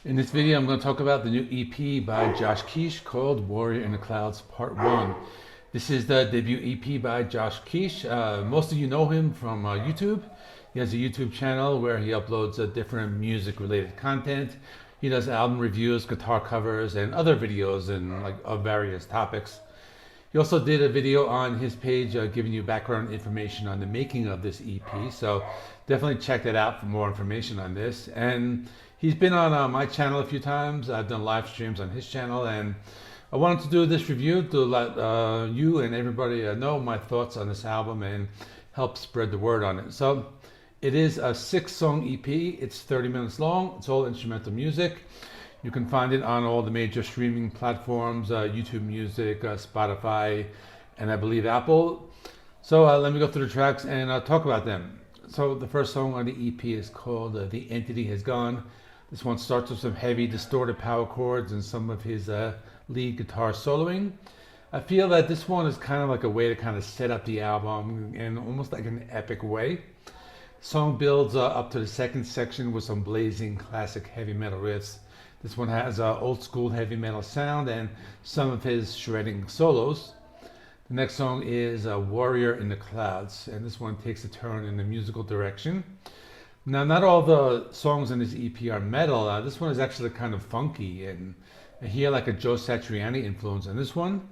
In this video, I'm going to talk about the new EP by Josh Keech called Warrior in the Clouds Part 1. This is the debut EP by Josh Keech. Most of you know him from YouTube. He has a YouTube channel where he uploads different music-related content. He does album reviews, guitar covers, and other videos of various topics. He also did a video on his page giving you background information on the making of this EP, so definitely check that out for more information on this. And he's been on my channel a few times. I've done live streams on his channel, and I wanted to do this review to let you and everybody know my thoughts on this album and help spread the word on it. So it is a 6-song EP. It's 30 minutes long. It's all instrumental music. You can find it on all the major streaming platforms, YouTube Music, Spotify, and I believe Apple. So let me go through the tracks and talk about them. So the first song on the EP is called The Entity Has Gone. This one starts with some heavy distorted power chords and some of his lead guitar soloing. I feel that this one is kind of like a way to kind of set up the album in almost like an epic way. The song builds up to the second section with some blazing classic heavy metal riffs. This one has an old school heavy metal sound and some of his shredding solos. The next song is Warrior in the Clouds, and this one takes a turn in the musical direction. Now, not all the songs in this EP are metal. This one is actually kind of funky, and I hear like a Joe Satriani influence in this one.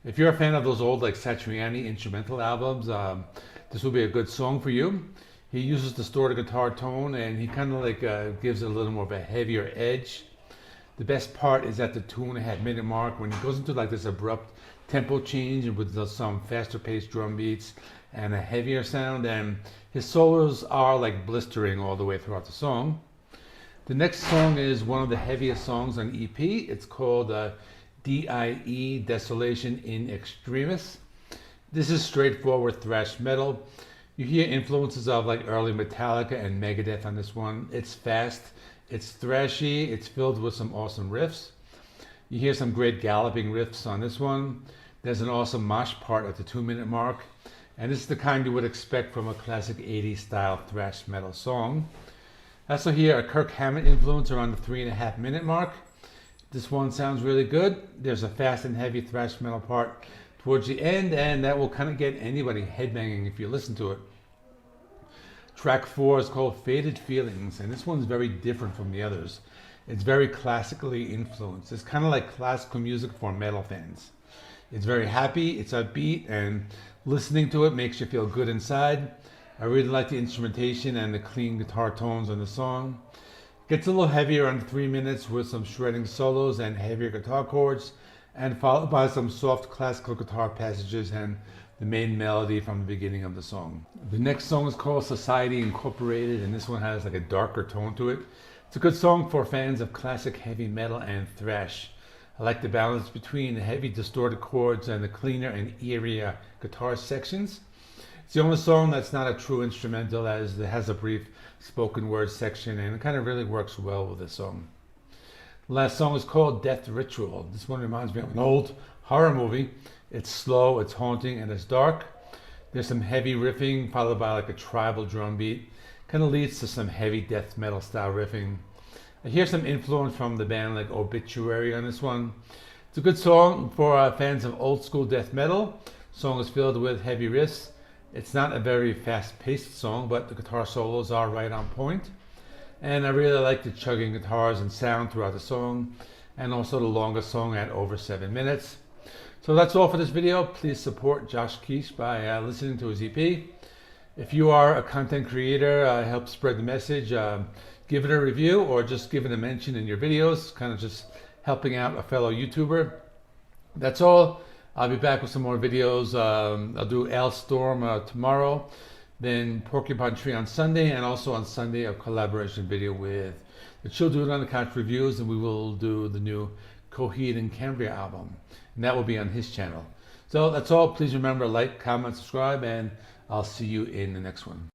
If you're a fan of those old like Satriani instrumental albums, this will be a good song for you. He uses distorted guitar tone, and he kind of like gives it a little more of a heavier edge. The best part is at the 2.5-minute mark when he goes into like this abrupt tempo change with some faster paced drum beats and a heavier sound, and his solos are like blistering all the way throughout the song. The next song is one of the heaviest songs on EP. It's called DIE, Desolation in Extremis. This is straightforward thrash metal. You hear influences of like early Metallica and Megadeth on this one. It's fast, it's thrashy, it's filled with some awesome riffs. You hear some great galloping riffs on this one. There's an awesome mosh part at the 2-minute mark. And this is the kind you would expect from a classic 80s style thrash metal song. I also hear a Kirk Hammett influence around the 3.5-minute mark. This one sounds really good. There's a fast and heavy thrash metal part towards the end, and that will kind of get anybody headbanging if you listen to it. Track 4 is called Faded Feelings, and this one's very different from the others. It's very classically influenced. It's kind of like classical music for metal fans. It's very happy, it's upbeat, and listening to it makes you feel good inside. I really like the instrumentation and the clean guitar tones on the song. It gets a little heavier on 3 minutes with some shredding solos and heavier guitar chords, and followed by some soft classical guitar passages and the main melody from the beginning of the song. The next song is called Society Incorporated, and this one has like a darker tone to it. It's a good song for fans of classic heavy metal and thrash. I like the balance between the heavy distorted chords and the cleaner and eerier guitar sections. It's the only song that's not a true instrumental, as it has a brief spoken word section, and it kind of really works well with this song. The last song is called Death Ritual. This one reminds me of an old horror movie. It's slow, it's haunting, and it's dark. There's some heavy riffing followed by like a tribal drum beat. Kind of leads to some heavy death metal style riffing. I hear some influence from the band like Obituary on this one. It's a good song for fans of old school death metal. The song is filled with heavy riffs. It's not a very fast-paced song, but the guitar solos are right on point. And I really like the chugging guitars and sound throughout the song, and also the longer song at over 7 minutes. So that's all for this video. Please support Josh Keech by listening to his EP. If you are a content creator, help spread the message. Give it a review or just give it a mention in your videos, kind of just helping out a fellow YouTuber. That's all. I'll be back with some more videos. I'll do Alstorm tomorrow, then Porcupine Tree on Sunday, and also on Sunday a collaboration video with the Chill Dude on the Couch Reviews, and we will do the new Coheed and Cambria album, and that will be on his channel. So that's all. Please remember, like, comment, subscribe, and I'll see you in the next one.